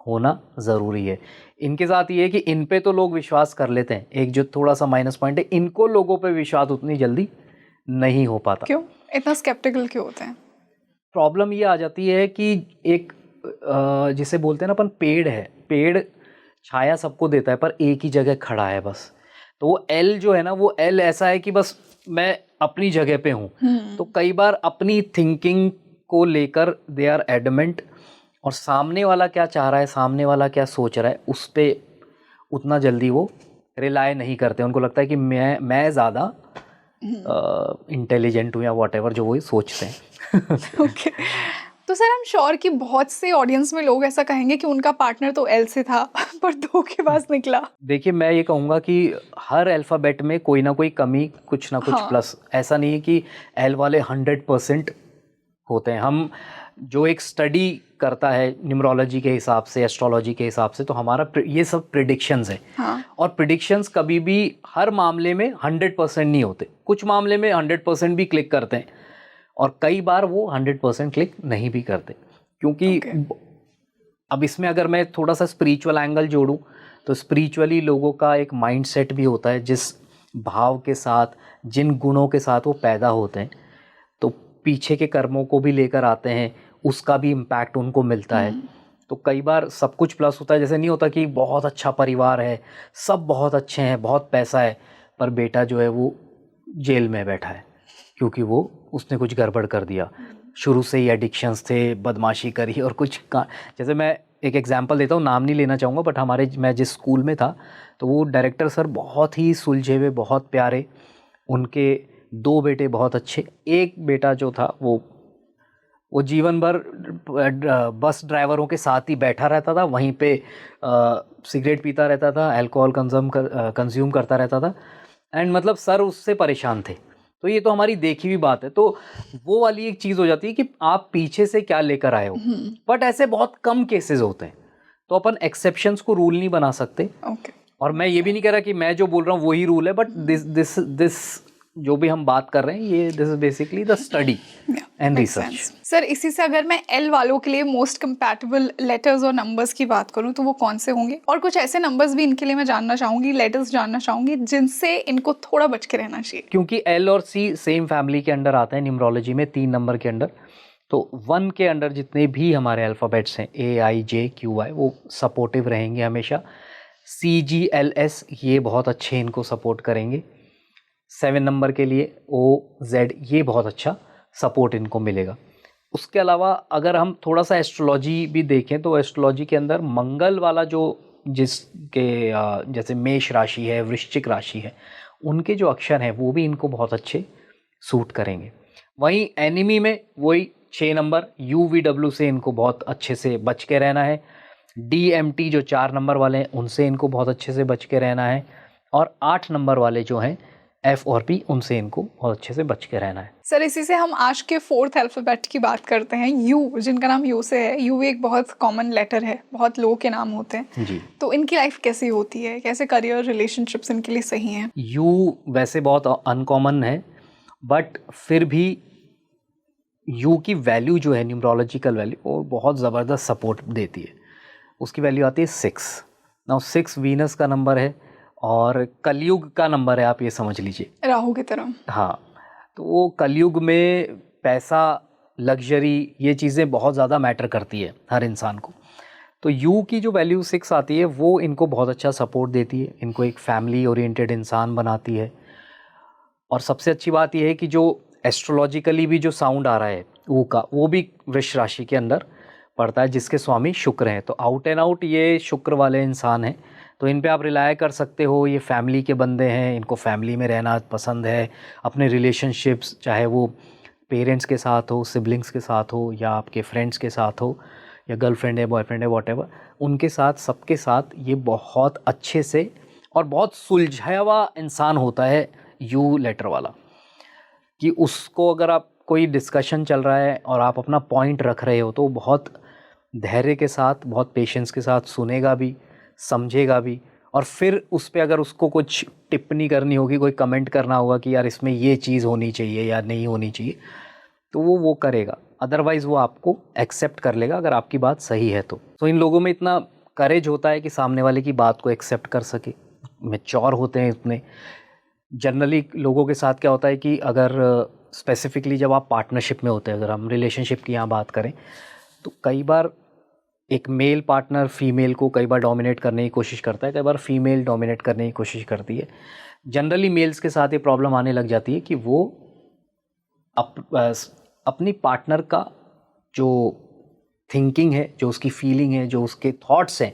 होना ज़रूरी है। इनके साथ ये है कि इन पे तो लोग विश्वास कर लेते हैं, एक जो थोड़ा सा माइनस पॉइंट है, इनको लोगों पे विश्वास उतनी जल्दी नहीं हो पाता। क्यों इतना स्केप्टिकल क्यों होते हैं? प्रॉब्लम ये आ जाती है कि एक जिसे बोलते हैं ना अपन, पेड़ है, पेड़ छाया सबको देता है पर एक ही जगह खड़ा है बस। तो वो एल जो है ना, वो एल ऐसा है कि बस मैं अपनी जगह पे हूँ। तो कई बार अपनी थिंकिंग को लेकर दे आर एडमेंट, और सामने वाला क्या चाह रहा है, सामने वाला क्या सोच रहा है, उस पर उतना जल्दी वो रिलाय नहीं करते। उनको लगता है कि मैं ज़्यादा इंटेलिजेंट हूँ या वॉटेवर जो वो सोचते हैं। ओके। तो सर, आई एम श्योर कि बहुत से ऑडियंस में लोग ऐसा कहेंगे कि उनका पार्टनर तो एल से था पर धोखेबाज निकला। देखिए, मैं ये कहूँगा कि हर अल्फ़ाबेट में कोई ना कोई कमी, कुछ ना कुछ हाँ। प्लस। ऐसा नहीं है कि एल वाले 100% होते हैं। हम जो एक स्टडी करता है न्यूमरोलॉजी के हिसाब से, एस्ट्रोलॉजी के हिसाब से, तो हमारा ये सब प्रिडिक्शंस हैं। हाँ। और प्रिडिक्शंस कभी भी हर मामले में 100% नहीं होते। कुछ मामले में 100% भी क्लिक करते हैं और कई बार वो 100% क्लिक नहीं भी करते, क्योंकि अब इसमें अगर मैं थोड़ा सा स्पिरिचुअल एंगल जोड़ूं तो स्पिरिचुअली लोगों का एक माइंडसेट भी होता है, जिस भाव के साथ, जिन गुणों के साथ वो पैदा होते हैं, तो पीछे के कर्मों को भी लेकर आते हैं, उसका भी इम्पैक्ट उनको मिलता है। तो कई बार सब कुछ प्लस होता है। जैसे नहीं होता कि बहुत अच्छा परिवार है, सब बहुत अच्छे हैं, बहुत पैसा है, पर बेटा जो है वो जेल में बैठा है क्योंकि वो उसने कुछ गड़बड़ कर दिया। शुरू से ही एडिक्शंस थे, बदमाशी करी और कुछ जैसे मैं एक एग्जांपल देता हूँ, नाम नहीं लेना चाहूँगा, बट मैं जिस स्कूल में था तो वो डायरेक्टर सर बहुत ही सुलझे हुए, बहुत प्यारे, उनके 2 बेटे बहुत अच्छे। एक बेटा जो था वो जीवन भर बस ड्राइवरों के साथ ही बैठा रहता था, वहीं पे सिगरेट पीता रहता था, अल्कोहल कंज्यूम करता रहता था, एंड मतलब सर उससे परेशान थे। तो ये तो हमारी देखी हुई बात है। तो वो वाली एक चीज़ हो जाती है कि आप पीछे से क्या लेकर आए हो, बट ऐसे बहुत कम केसेस होते हैं, तो अपन एक्सेप्शंस को रूल नहीं बना सकते। और मैं ये भी नहीं कह रहा कि मैं जो बोल रहा हूँ वही रूल है, बट दिस जो भी हम बात कर रहे हैं, ये this is basically the study and research. Sir, इसी से अगर मैं एल वालों के लिए मोस्ट कंपैटिबल लेटर्स और नंबर्स की बात करूं तो वो कौन से होंगे, और कुछ ऐसे नंबर्स भी इनके लिए मैं जानना चाहूंगी, लेटर्स जानना चाहूंगी, जिनसे इनको थोड़ा बच के रहना चाहिए। क्योंकि एल और सी सेम फैमिली के अंडर आते हैं न्यूमरोलॉजी में, 3 नंबर के अंडर। तो 1 के अंडर जितने भी हमारे अल्फ़ाबेट्स हैं, ए आई जे क्यू आई, वो सपोर्टिव रहेंगे हमेशा। सी जी एल एस ये बहुत अच्छे इनको सपोर्ट करेंगे। 7 नंबर के लिए ओ जेड ये बहुत अच्छा सपोर्ट इनको मिलेगा। उसके अलावा अगर हम थोड़ा सा एस्ट्रोलॉजी भी देखें तो एस्ट्रोलॉजी के अंदर मंगल वाला जो जिसके जैसे मेष राशि है, वृश्चिक राशि है, उनके जो अक्षर हैं वो भी इनको बहुत अच्छे सूट करेंगे। वहीं एनिमी में वही 6 नंबर यू वी डब्ल्यू से इनको बहुत अच्छे से बच के रहना है। डी एम टी जो 4 नंबर वाले हैं उनसे इनको बहुत अच्छे से बच के रहना है। और 8 नंबर वाले जो हैं एफ और पी, उनसे इनको बहुत अच्छे से बच के रहना है। सर, इसी से हम आज के 4th अल्फ़ाबेट की बात करते हैं, यू, जिनका नाम यू से है। यू एक बहुत कॉमन लेटर है, बहुत लोगों के नाम होते हैं जी। तो इनकी लाइफ कैसी होती है, कैसे करियर, रिलेशनशिप्स इनके लिए सही हैं? यू वैसे बहुत अनकॉमन है, बट फिर भी यू की वैल्यू जो है, न्यूमरोलॉजिकल वैल्यू, वो बहुत ज़बरदस्त सपोर्ट देती है। उसकी वैल्यू आती है 6। नाउ 6 वीनस का नंबर है और कलयुग का नंबर है, आप ये समझ लीजिए, राहु की तरह। हाँ, तो वो कलयुग में पैसा, लग्जरी, ये चीज़ें बहुत ज़्यादा मैटर करती है हर इंसान को। तो यू की जो वैल्यू 6 आती है वो इनको बहुत अच्छा सपोर्ट देती है, इनको एक फैमिली ओरिएंटेड इंसान बनाती है। और सबसे अच्छी बात यह है कि जो एस्ट्रोलॉजिकली भी जो साउंड आ रहा है ऊ का, वो भी वृष राशि के अंदर पड़ता है, जिसके स्वामी शुक्र हैं। तो आउट एंड आउट ये शुक्र वाले इंसान हैं, तो इन पे आप रिलाय कर सकते हो। ये फैमिली के बंदे हैं, इनको फैमिली में रहना पसंद है। अपने रिलेशनशिप्स, चाहे वो पेरेंट्स के साथ हो, सिबलिंग्स के साथ हो, या आपके फ्रेंड्स के साथ हो, या गर्लफ्रेंड है, बॉयफ्रेंड है, वॉटेवर, उनके साथ, सबके साथ ये बहुत अच्छे से और बहुत सुलझाया हुआ इंसान होता है यू लेटर वाला। कि उसको अगर आप कोई डिस्कशन चल रहा है और आप अपना पॉइंट रख रहे हो तो बहुत धैर्य के साथ, बहुत पेशेंस के साथ सुनेगा भी, समझेगा भी, और फिर उस पर अगर उसको कुछ टिप्पणी करनी होगी, कोई कमेंट करना होगा कि यार इसमें ये चीज़ होनी चाहिए या नहीं होनी चाहिए, तो वो करेगा। अदरवाइज़ वो आपको एक्सेप्ट कर लेगा अगर आपकी बात सही है तो इन लोगों में इतना करेज होता है कि सामने वाले की बात को एक्सेप्ट कर सके, मैच्योर होते हैं इतने। जनरली लोगों के साथ क्या होता है कि अगर स्पेसिफिकली जब आप पार्टनरशिप में होते हैं, अगर हम रिलेशनशिप की यहाँ बात करें, तो कई बार एक मेल पार्टनर फीमेल को कई बार डोमिनेट करने की कोशिश करता है, कई बार फीमेल डोमिनेट करने की कोशिश करती है। जनरली मेल्स के साथ ये प्रॉब्लम आने लग जाती है कि वो अपनी पार्टनर का जो थिंकिंग है, जो उसकी फीलिंग है, जो उसके थॉट्स हैं,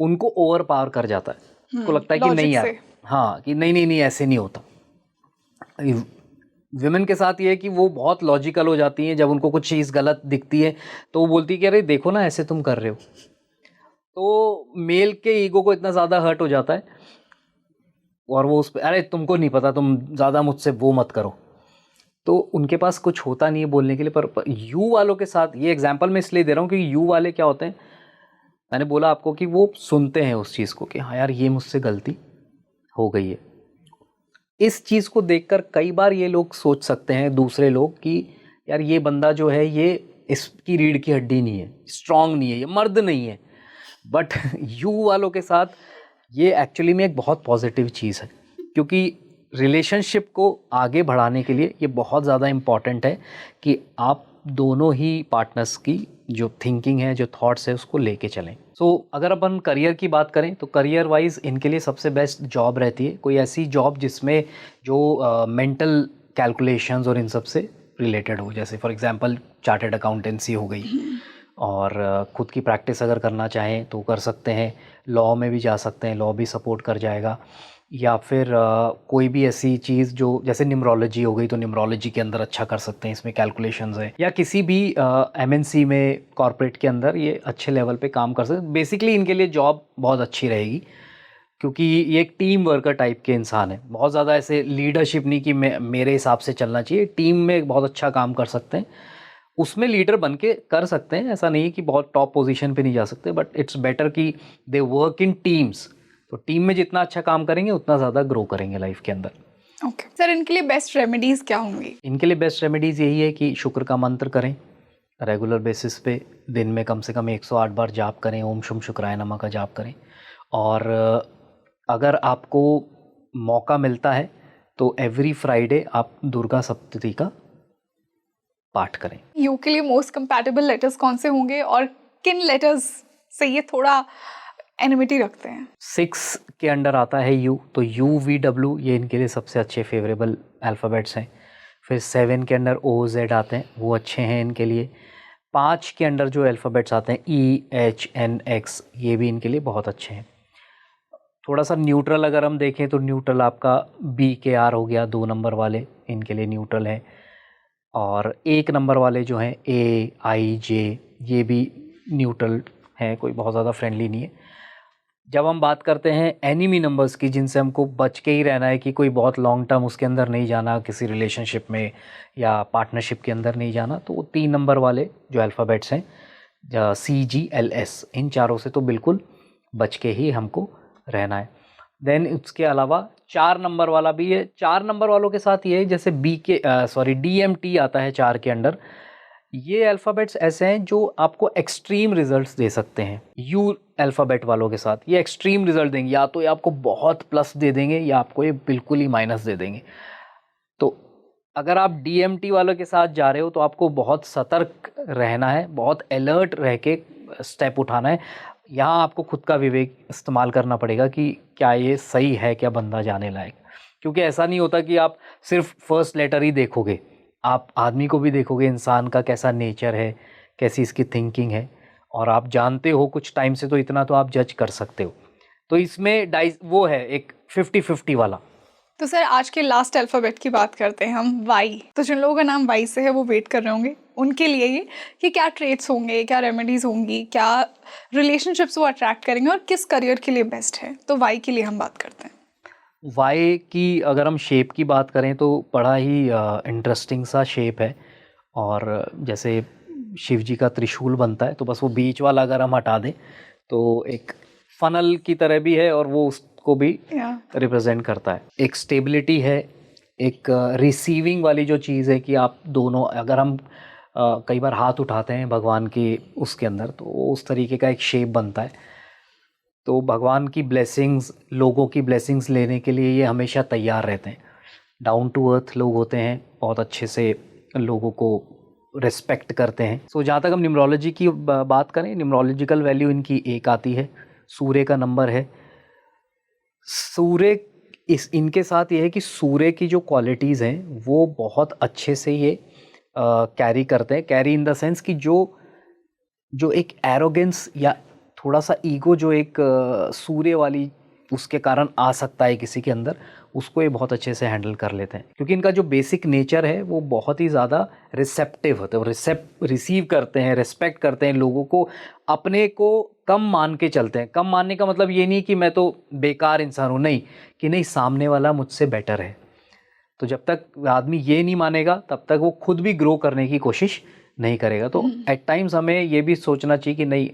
उनको ओवर पावर कर जाता है। उसको लगता है कि नहीं यार, हाँ, कि नहीं ऐसे नहीं होता, विमेन के साथ ये है कि वो बहुत लॉजिकल हो जाती हैं। जब उनको कुछ चीज़ गलत दिखती है तो वो बोलती है कि अरे देखो ना, ऐसे तुम कर रहे हो। तो मेल के ईगो को इतना ज़्यादा हर्ट हो जाता है और वो उस पर, अरे तुमको नहीं पता, तुम ज़्यादा मुझसे वो मत करो। तो उनके पास कुछ होता नहीं है बोलने के लिए। पर यू वालों के साथ, ये एग्जांपल मैं इसलिए दे रहा हूँ कि यू वाले क्या होते हैं, मैंने बोला आपको कि वो सुनते हैं उस चीज़ को कि हाँ यार ये मुझसे गलती हो गई है। इस चीज़ को देखकर कई बार ये लोग सोच सकते हैं, दूसरे लोग, कि यार ये बंदा जो है ये, इसकी रीढ़ की हड्डी नहीं है, स्ट्रांग नहीं है, ये मर्द नहीं है। बट यू वालों के साथ ये एक्चुअली में एक बहुत पॉजिटिव चीज़ है, क्योंकि रिलेशनशिप को आगे बढ़ाने के लिए ये बहुत ज़्यादा इम्पॉर्टेंट है कि आप दोनों ही पार्टनर्स की जो थिंकिंग है, जो थॉट्स है, उसको लेके चलें। सो अगर अपन करियर की बात करें तो करियर वाइज इनके लिए सबसे बेस्ट जॉब रहती है कोई ऐसी जॉब जिसमें जो मेंटल कैलकुलेशंस और इन सब से रिलेटेड हो। जैसे फॉर एग्जांपल चार्टर्ड अकाउंटेंसी हो गई, और खुद की प्रैक्टिस अगर करना चाहें तो कर सकते हैं। लॉ में भी जा सकते हैं, लॉ भी सपोर्ट कर जाएगा। या फिर कोई भी ऐसी चीज़ जो जैसे न्यूमरोलॉजी हो गई, तो न्यूमरोलॉजी के अंदर अच्छा कर सकते हैं, इसमें कैलकुलेशंस है। या किसी भी एमएनसी में, कॉर्पोरेट के अंदर ये अच्छे लेवल पे काम कर सकते हैं। बेसिकली इनके लिए जॉब बहुत अच्छी रहेगी, क्योंकि ये एक टीम वर्कर टाइप के इंसान है। बहुत ज़्यादा ऐसे लीडरशिप नहीं कि मेरे हिसाब से चलना चाहिए, टीम में बहुत अच्छा काम कर सकते हैं, उसमें लीडर बन के कर सकते हैं। ऐसा नहीं है कि बहुत टॉप पोजीशन पे नहीं जा सकते, बट इट्स बेटर कि दे वर्क इन टीम्स। तो टीम में जितना अच्छा काम करेंगे उतना ज़्यादा ग्रो करेंगे लाइफ के अंदर। ओके सर, इनके लिए बेस्ट रेमेडीज़ क्या होंगी? इनके लिए बेस्ट रेमेडीज़ यही है कि शुक्र का मंत्र करें रेगुलर बेसिस पे, दिन में कम से कम 108 बार जाप करें, ओम शुम शुक्राय नमः का जाप करें। और अगर आपको मौका मिलता है तो एवरी फ्राइडे आप दुर्गा सप्तती का पाठ करें। यू के लिए मोस्ट कंपैटिबल लेटर्स कौन से होंगे और किन लेटर्स से ये थोड़ा एनिमिटी रखते हैं? 6 के अंडर आता है यू, तो यू वी डब्ल्यू ये इनके लिए सबसे अच्छे फेवरेबल अल्फ़ाबेट्स हैं। फिर 7 के अंडर ओ जेड आते हैं, वो अच्छे हैं इनके लिए। 5 के अंडर जो अल्फ़ाबेट्स आते हैं ई एच एन एक्स, ये भी इनके लिए बहुत अच्छे हैं। थोड़ा सा न्यूट्रल अगर हम देखें तो न्यूट्रल आपका बी के आर हो गया, 2 नंबर वाले इनके लिए न्यूट्रल है। और 1 नंबर वाले जो हैं ए आई जे, ये भी न्यूट्रल हैं, कोई बहुत ज़्यादा फ्रेंडली नहीं है। जब हम बात करते हैं एनिमी नंबर्स की, जिनसे हमको बच के ही रहना है कि कोई बहुत लॉन्ग टर्म उसके अंदर नहीं जाना, किसी रिलेशनशिप में या पार्टनरशिप के अंदर नहीं जाना, तो वो 3 नंबर वाले जो अल्फ़ाबेट्स हैं सी जी एल एस, इन चारों से तो बिल्कुल बच के ही हमको रहना है। देन उसके अलावा 4 नंबर वाला भी है। 4 नंबर वालों के साथ ये है, जैसे डी एम टी आता है 4 के अंडर, ये अल्फ़ाबेट्स ऐसे हैं जो आपको एक्सट्रीम रिजल्ट्स दे सकते हैं। यू अल्फ़ाबेट वालों के साथ ये एक्सट्रीम रिजल्ट देंगे, या तो ये आपको बहुत प्लस दे देंगे या आपको ये बिल्कुल ही माइनस दे देंगे। तो अगर आप डीएमटी वालों के साथ जा रहे हो तो आपको बहुत सतर्क रहना है, बहुत अलर्ट रह के स्टेप उठाना है। यहाँ आपको खुद का विवेक इस्तेमाल करना पड़ेगा कि क्या ये सही है, क्या बंदा जाने लायक। क्योंकि ऐसा नहीं होता कि आप सिर्फ फर्स्ट लेटर ही देखोगे, आप आदमी को भी देखोगे, इंसान का कैसा नेचर है, कैसी इसकी थिंकिंग है, और आप जानते हो कुछ टाइम से, तो इतना तो आप जज कर सकते हो। तो इसमें वो है एक 50-50 वाला। तो सर आज के लास्ट अल्फ़ाबेट की बात करते हैं हम, वाई। तो जिन लोगों का नाम वाई से है वो वेट कर रहे होंगे उनके लिए ये कि क्या ट्रेड्स होंगे, क्या रेमेडीज़ होंगी, क्या रिलेशनशिप्स वो अट्रैक्ट करेंगे और किस करियर के लिए बेस्ट है। तो वाई के लिए हम बात करते हैं। वाई की अगर हम शेप की बात करें तो बड़ा ही इंटरेस्टिंग सा शेप है। और जैसे शिव जी का त्रिशूल बनता है, तो बस वो बीच वाला अगर हम हटा दें तो एक फनल की तरह भी है, और वो उसको भी रिप्रेजेंट करता है। एक स्टेबिलिटी है, एक रिसीविंग वाली जो चीज़ है कि आप दोनों, अगर हम कई बार हाथ उठाते हैं भगवान के उसके अंदर, तो उस तरीके का एक शेप बनता है। तो भगवान की ब्लेसिंग्स, लोगों की ब्लेसिंग्स लेने के लिए ये हमेशा तैयार रहते हैं। डाउन टू अर्थ लोग होते हैं, बहुत अच्छे से लोगों को रिस्पेक्ट करते हैं। सो जहाँ तक हम न्यूमरोलॉजी की बात करें, न्यूमरोलॉजिकल वैल्यू इनकी 1 आती है, सूर्य का नंबर है। सूर्य इनके साथ ये है कि सूर्य की जो क्वालिटीज़ हैं वो बहुत अच्छे से ये कैरी करते हैं। कैरी इन द सेंस कि जो एक एरोगेंस या थोड़ा सा ईगो जो एक सूर्य वाली उसके कारण आ सकता है किसी के अंदर, उसको ये बहुत अच्छे से हैंडल कर लेते हैं, क्योंकि इनका जो बेसिक नेचर है वो बहुत ही ज़्यादा रिसेप्टिव होते हैं, रिसीव करते हैं, रिस्पेक्ट करते हैं लोगों को, अपने को कम मान के चलते हैं। कम मानने का मतलब ये नहीं कि मैं तो बेकार इंसान हूँ, नहीं, कि नहीं सामने वाला मुझसे बेटर है। तो जब तक आदमी ये नहीं मानेगा तब तक वो खुद भी ग्रो करने की कोशिश नहीं करेगा। तो एट टाइम्स हमें ये भी सोचना चाहिए कि नहीं,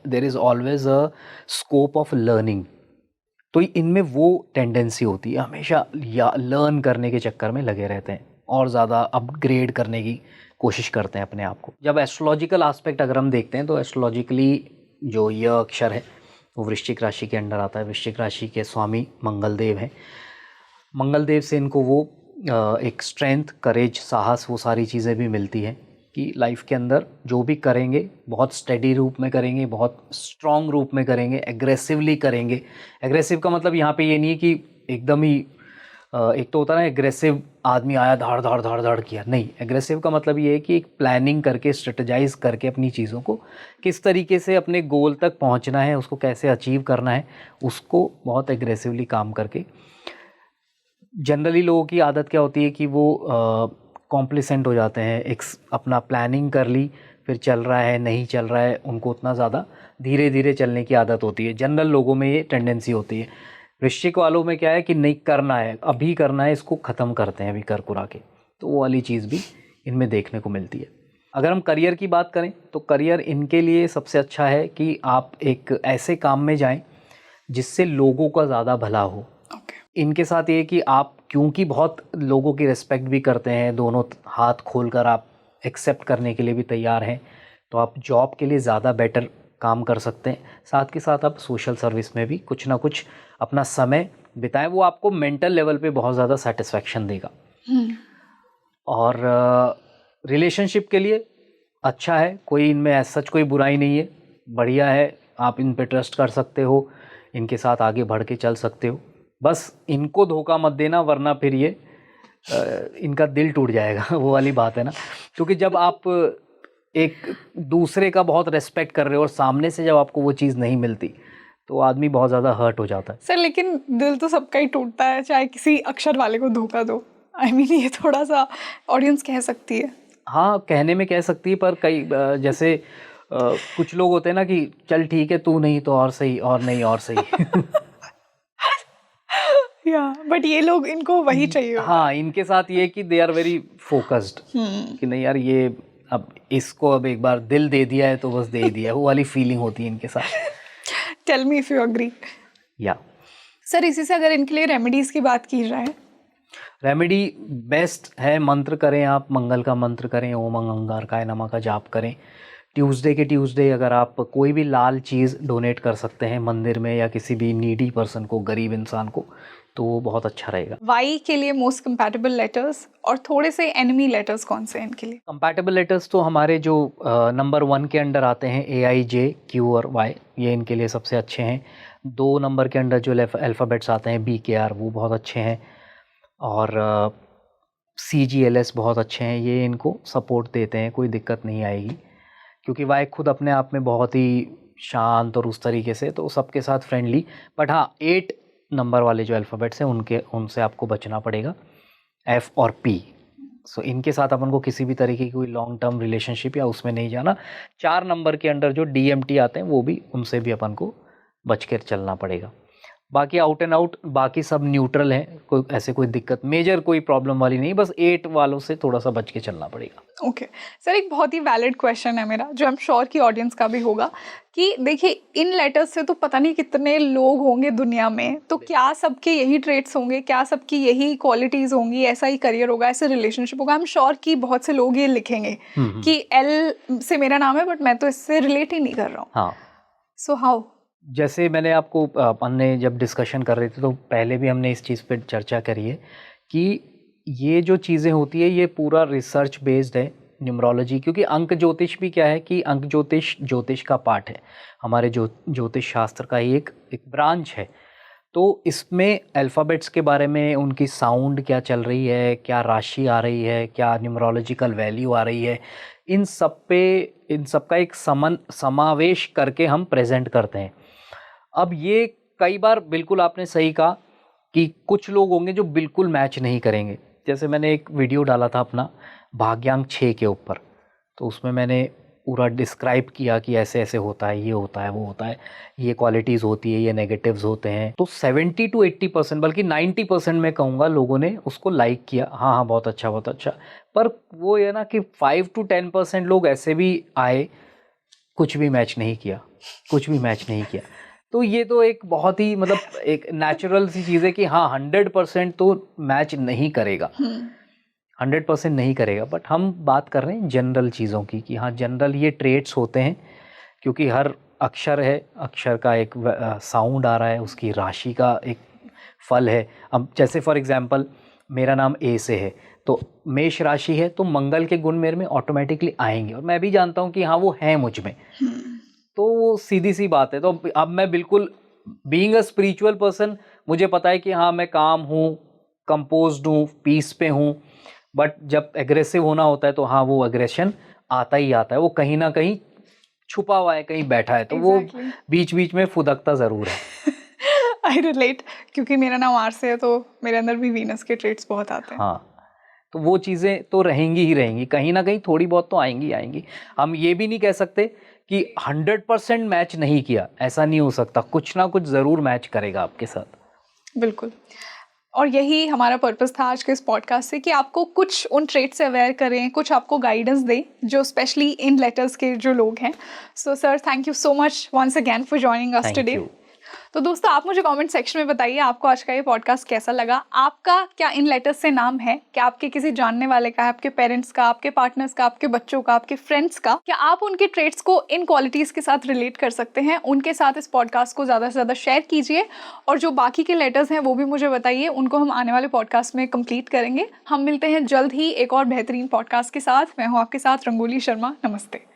there is always a scope of learning. तो इनमें वो टेंडेंसी होती है, हमेशा या लर्न करने के चक्कर में लगे रहते हैं और ज़्यादा अपग्रेड करने की कोशिश करते हैं अपने आप को। जब एस्ट्रोलॉजिकल एस्पेक्ट अगर हम देखते हैं तो एस्ट्रोलॉजिकली जो य अक्षर है वो वृश्चिक राशि के अंडर आता है। वृश्चिक राशि के स्वामी मंगल देव हैं। मंगल देव से इनको वो एक स्ट्रेंथ, करेज, साहस, वो सारी चीज़ें भी मिलती हैं कि लाइफ के अंदर जो भी करेंगे बहुत स्टेडी रूप में करेंगे, बहुत स्ट्रॉन्ग रूप में करेंगे, एग्रेसिवली करेंगे। एग्रेसिव का मतलब यहाँ पे ये नहीं है कि एकदम ही एक तो होता है ना एग्रेसिव आदमी आया धाड़ धाड़ धाड़ धाड़ किया, नहीं। एग्रेसिव का मतलब ये है कि एक प्लानिंग करके, स्ट्रेटजाइज करके अपनी चीज़ों को किस तरीके से अपने गोल तक पहुँचना है, उसको कैसे अचीव करना है, उसको बहुत एग्रेसिवली काम करके। जनरली लोगों की आदत क्या होती है कि वो कॉम्प्लिसेंट हो जाते हैं। एक अपना प्लानिंग कर ली, फिर चल रहा है नहीं चल रहा है, उनको उतना ज़्यादा धीरे धीरे चलने की आदत होती है। जनरल लोगों में ये टेंडेंसी होती है। वृश्चिक वालों में क्या है कि नहीं करना है, अभी करना है, इसको ख़त्म करते हैं अभी कर कुरा के। तो वो वाली चीज़ भी इनमें देखने को मिलती है। अगर हम करियर की बात करें तो करियर इनके लिए सबसे अच्छा है कि आप एक ऐसे काम में जाएं जिससे लोगों का ज़्यादा भला हो। इनके साथ ये कि आप क्योंकि बहुत लोगों की रिस्पेक्ट भी करते हैं, दोनों हाथ खोलकर आप एक्सेप्ट करने के लिए भी तैयार हैं, तो आप जॉब के लिए ज़्यादा बेटर काम कर सकते हैं। साथ के साथ आप सोशल सर्विस में भी कुछ ना कुछ अपना समय बिताएं, वो आपको मेंटल लेवल पे बहुत ज़्यादा सेटिस्फेक्शन देगा। और रिलेशनशिप के लिए अच्छा है, कोई इनमें ऐसा सच कोई बुराई नहीं है, बढ़िया है। आप इन पे ट्रस्ट कर सकते हो, इनके साथ आगे बढ़ के चल सकते हो। बस इनको धोखा मत देना, वरना फिर ये इनका दिल टूट जाएगा। वो वाली बात है ना, क्योंकि जब आप एक दूसरे का बहुत रेस्पेक्ट कर रहे हो और सामने से जब आपको वो चीज़ नहीं मिलती तो आदमी बहुत ज़्यादा हर्ट हो जाता है। सर लेकिन दिल तो सबका ही टूटता है, चाहे किसी अक्षर वाले को धोखा दो। आई मीन ये थोड़ा सा ऑडियंस कह सकती है। हाँ, कहने में कह सकती है, पर कई जैसे कुछ लोग होते हैं ना कि चल ठीक है तू नहीं तो और सही, और नहीं और सही। या बट ये लोग, इनको वही चाहिए होता हाँ, इनके साथ ये कि दे आर वेरी फोकस्ड कि नहीं यार ये अब इसको अब एक बार दिल दे दिया है तो बस दे ही दिया है, वो वाली फीलिंग होती है इनके साथ। Tell me if you agree. या सर इसी से अगर इनके लिए रेमेडीज की बात की जाए, रेमेडी बेस्ट है, मंत्र करें आप, मंगल का मंत्र करें, ओम अंगारकाय नमः का जाप करें। ट्यूसडे के ट्यूसडे अगर आप कोई भी लाल चीज़ डोनेट कर सकते हैं मंदिर में या किसी भी नीडी पर्सन को, गरीब इंसान को, तो वो बहुत अच्छा रहेगा। वाई के लिए मोस्ट कंपैटिबल लेटर्स और थोड़े से एनिमी लेटर्स कौन से हैं इनके लिए? कंपैटिबल लेटर्स तो हमारे जो नंबर 1 के अंडर आते हैं AIJ, Q और Y, ये इनके लिए सबसे अच्छे हैं। 2 नंबर के अंडर जो अल्फ़ाबेट्स आते हैं BKR, वो बहुत अच्छे हैं। और CGLS बहुत अच्छे हैं, ये इनको सपोर्ट देते हैं, कोई दिक्कत नहीं आएगी। क्योंकि Y खुद अपने आप में बहुत ही शांत और उस तरीके से, तो सबके साथ फ्रेंडली। बट हाँ, 8 नंबर वाले जो अल्फ़ाबेट्स हैं उनसे आपको बचना पड़ेगा, F और P। सो इनके साथ अपन को किसी भी तरीके की कोई लॉन्ग टर्म रिलेशनशिप या उसमें नहीं जाना। 4 नंबर के अंडर जो DMT आते हैं वो भी, उनसे भी अपन को बच कर चलना पड़ेगा। बाकी आउट एंड आउट बाकी सब न्यूट्रल हैं, कोई ऐसे कोई दिक्कत मेजर कोई प्रॉब्लम वाली नहीं, बस 8 वालों से थोड़ा सा बच के चलना पड़ेगा। ओके सर, एक बहुत ही वैलिड क्वेश्चन है मेरा, जो आई एम श्योर की ऑडियंस का भी होगा, कि देखिए इन लेटर्स से तो पता नहीं कितने लोग होंगे दुनिया में, तो क्या सबके यही ट्रेट्स होंगे, क्या सबकी यही क्वालिटीज़ होंगी, ऐसा ही करियर होगा, ऐसे रिलेशनशिप होगा? आई एम श्योर कि बहुत से लोग ये लिखेंगे कि L से मेरा नाम है बट मैं तो इससे रिलेट ही नहीं कर रहा हूँ। हाँ, सो हाउ? जैसे मैंने आपको हमने जब डिस्कशन कर रहे थे तो पहले भी हमने इस चीज़ पे चर्चा करी है कि ये जो चीज़ें होती है ये पूरा रिसर्च बेस्ड है, न्यूमरोलॉजी। क्योंकि अंक ज्योतिष भी क्या है कि अंक ज्योतिष का पार्ट है, हमारे ज्योतिष शास्त्र का ही एक ब्रांच है। तो इसमें अल्फ़ाबेट्स के बारे में, उनकी साउंड क्या चल रही है, क्या राशि आ रही है, क्या न्यूमरोलॉजिकल वैल्यू आ रही है, इन सब का एक समावेश करके हम प्रेजेंट करते हैं। अब ये कई बार बिल्कुल आपने सही कहा कि कुछ लोग होंगे जो बिल्कुल मैच नहीं करेंगे। जैसे मैंने एक वीडियो डाला था अपना भाग्यांक 6 के ऊपर, तो उसमें मैंने पूरा डिस्क्राइब किया कि ऐसे ऐसे होता है, ये होता है, वो होता है, ये क्वालिटीज़ होती है, ये नेगेटिव्स होते हैं। तो 70 to 80% बल्कि 90% मैं कहूँगा लोगों ने उसको लाइक किया, हाँ हाँ बहुत अच्छा बहुत अच्छा। पर वो ये ना कि 5 to 10% लोग ऐसे भी आए, कुछ भी मैच नहीं किया, कुछ भी मैच नहीं किया। तो ये तो एक बहुत ही मतलब एक नेचुरल सी चीज़ है कि हाँ 100% तो मैच नहीं करेगा, 100% नहीं करेगा। बट हम बात कर रहे हैं जनरल चीज़ों की कि हाँ जनरल ये ट्रेट्स होते हैं, क्योंकि हर अक्षर है, अक्षर का एक साउंड आ रहा है, उसकी राशि का एक फल है। अब जैसे फॉर एग्जांपल मेरा नाम ए से है, तो मेष राशि है, तो मंगल के गुण मेरे में ऑटोमेटिकली आएंगे, और मैं भी जानता हूँ कि हाँ वो है मुझ में। तो वो सीधी सी बात है। तो अब मैं बिल्कुल बीइंग अ स्पिरिचुअल पर्सन, मुझे पता है कि हाँ मैं काम हूँ, कंपोज्ड हूँ, पीस पे हूँ। बट जब एग्रेसिव होना होता है तो हाँ वो एग्रेशन आता ही आता है, वो कहीं ना कहीं छुपा हुआ है, कहीं बैठा है, तो वो बीच बीच में फुदकता ज़रूर है। आई रिलेट, क्योंकि मेरा नाम आर से है तो मेरे अंदर भी वीनस के ट्रेट्स बहुत आते हैं। हाँ, तो वो चीज़ें तो रहेंगी ही रहेंगी, कहीं ना कहीं थोड़ी बहुत तो आएंगी आएंगी। हम ये भी नहीं कह सकते कि 100% मैच नहीं किया, ऐसा नहीं हो सकता, कुछ ना कुछ ज़रूर मैच करेगा आपके साथ। बिल्कुल। और यही हमारा पर्पस था आज के इस पॉडकास्ट से, कि आपको कुछ उन ट्रेट से अवेयर करें, कुछ आपको गाइडेंस दें जो स्पेशली इन लेटर्स के जो लोग हैं। So sir, thank you so much once again for joining us today. तो दोस्तों, आप मुझे कमेंट सेक्शन में बताइए आपको आज का ये पॉडकास्ट कैसा लगा। आपका क्या इन लेटर्स से नाम है? क्या आपके किसी जानने वाले का है, आपके पेरेंट्स का, आपके पार्टनर्स का, आपके बच्चों का, आपके फ्रेंड्स का? क्या आप उनके ट्रेट्स को इन क्वालिटीज़ के साथ रिलेट कर सकते हैं? उनके साथ इस पॉडकास्ट को ज़्यादा से ज़्यादा शेयर कीजिए, और जो बाकी के लेटर्स हैं वो भी मुझे बताइए, उनको हम आने वाले पॉडकास्ट में कंप्लीट करेंगे। हम मिलते हैं जल्द ही एक और बेहतरीन पॉडकास्ट के साथ। मैं हूँ आपके साथ रंगोली शर्मा। नमस्ते।